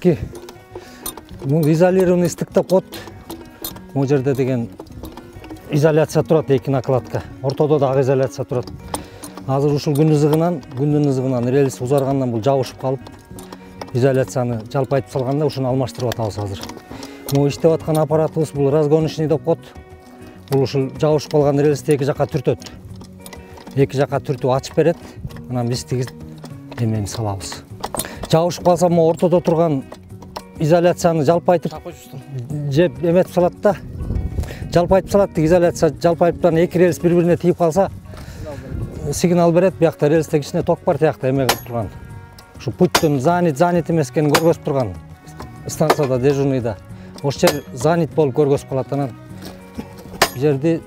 эки бул изолированный ыстык деп коет. Могу жерде деген изоляция турат, эки накладка. Ортодо дагы изоляция турат. Азыр ушул күндүн ызыгынан рельс узаргандан бул жабышып калып, изоляцияны жалпайтып салганда ушуну алмаштырып атабыз азыр. Могу иштеп аткан аппаратыбыз бул разгоночный деп коет. Бул ушул жабышып калган рельсти эки жакка түртөт. Эки жакка түртүп ачып берет. Анан биз тиги эмени салабыз. Жабышып калса могу ортодо турган изоляцияны жалпайтып жеп эметип салат да. Жалпайтып салат, изоляция жалпайтыптан эки рельс бири-бирине тийип калса сигнал берет. Биякта рельстеги ичинде ток бар тиякта эме кылып турган. Ушу путтун занят эмес экенин көргөзүп турган станцияда дежурныйда. Ошол жер занят болуп көргөзүп калат. Анан жерди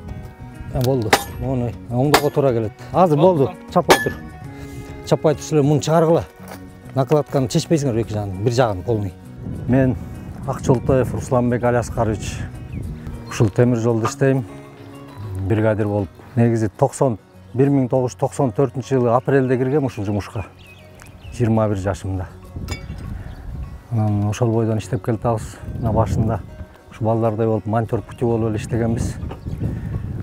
болду. Мону оңдоого туура келет. Азыр болду. Чаппай тур. Чаппай турсуңар муну чыгаргыла. Накладканы чечпейсиңер эки жагын, бир жагын полный. Мен Акчолтоев Русланбек Алиаскарович ушул темир жолдо иштейм. Бригадир болуп. Негизи 1994-жылы апрелде киргем ушул жумушка. 21 жашымда. Анан ошол бойдон иштеп келатабыз. Мына башында ушу балдардай болуп монтер пути болуп эле иштегенбиз.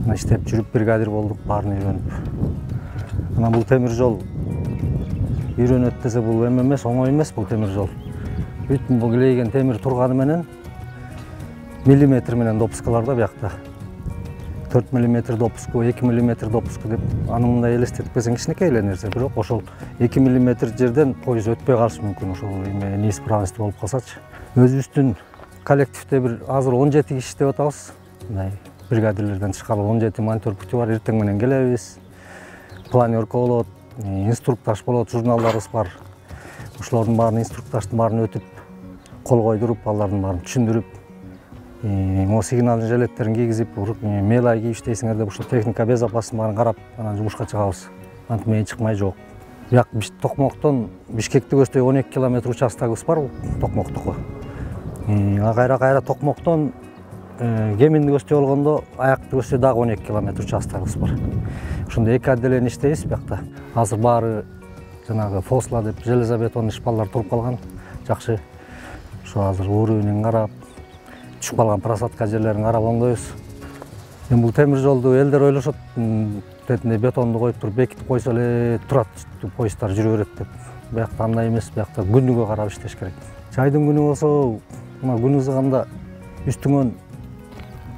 Мына иштеп жүрүп бригадир болдук, баарын үйрөнүп. Анан бул темир жол үйрөнөт десе бул эме эмес, оңой эмес бул темир жол. Бүтүн бул килейген темир турганы менен миллиметр менен допускаларда биякта. 4 мм допуску, 2 мм допуску деп аны мындай элестетип келсең кичинекей эле нерсе, бирок ошол 2 мм жерден поезд өтпөй калышы мүмкүн, ошол эме неисправность болуп калсачы. Өзүбүздүн коллективде бир азыр 17 киши иштеп атабыз. Мындай бригадирлерден тышкары 17 монтер пути бар. Эртең менен келебиз. Планерка болот, инструктаж болот, журналдарыбыз бар. Ошолордун баарын, инструктаждын баарын өтүп, кол койдуруп, алардын баарын түшүндүрүп, могу сигнал жилеттерин кийгизип, мелай кийип иштейсиңер деп ушул техника безопасностун баарын карап, анан жумушка чыгабыз. Антмей чыкмай жок. Бияк Токмоктон Бишкекти көздөй 12 км участогубуз бар Токмоктуку. Кайра Токмоктон Кеминди көздөй болгондо Аякты көздөй дагы 12 км участогубуз бар. Ошондо эки отделение иштейбиз биякта. Азыр баары жанагы фосла деп железобетон ишпалдар туруп калган. Жакшы. Ошо азыр уровнен карап, түшүп калган просадка жерлерин карап оңдойбуз. Бул темир жолду элдер ойлошот, тетинде бетонду коюп туруп бекитип койсо эле турат, поезддар жүрө берет деп. Биякта андай эмес, биякта күнүгө карап иштеш керек. Жайдын күнү болсо, мына күн ызыганда үстүңөн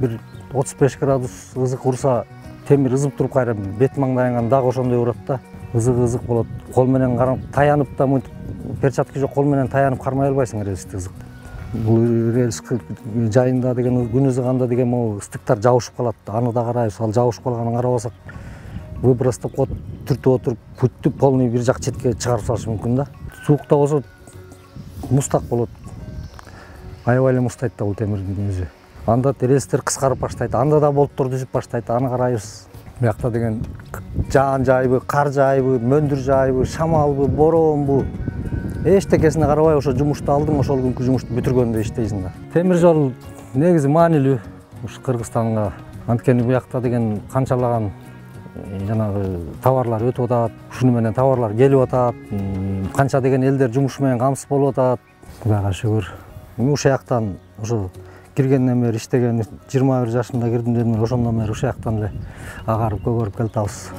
бир 35 градус ызык урса, темир ызып туруп кайра бет маңдайыңан дагы ошондой урат да. Ызык болот. Кол менен таянып да мынтип перчатка жок, кол менен таянып кармай албайсың рельсти ызык. Бул рельс жайында деген күн ызыганда деген могу ыстыктар жабышып калат. Аны да карайбыз. Ал жабышып калганын карабасак, выброс деп коет, түртүп отуруп, путты полный бир жак четке чыгарып салышы мүмкүн да. Суукта болсо мустак болот. Аябай эле мустайт да бул темирдин өзү. Анда рельстер кыскарып баштайт, анда да болттор түзүп баштайт, аны карайбыз. Биякта деген жаан жайбы, кар жайбы, мөндүр жайбы, шамалбы, боронбу, эчтекесине карабай ошо жумушту алдың, ошол күнкү жумушту бүтүргөндө иштейсиң да. Темир жол негизи маанилүү ушу Кыргызстанга. Анткени биякта деген канчалаган жанагы товарлар өтүп атат, ушуну менен товарлар келип атат, канча деген элдер жумуш менен камсыз болуп атат. Кудайга шүгүр. Ушул жактан ошо киргенден бери иштеген 21 жашымда кирдим дедим, ошондон бери ушул жактан эле агарып көгөрүп келатабыз.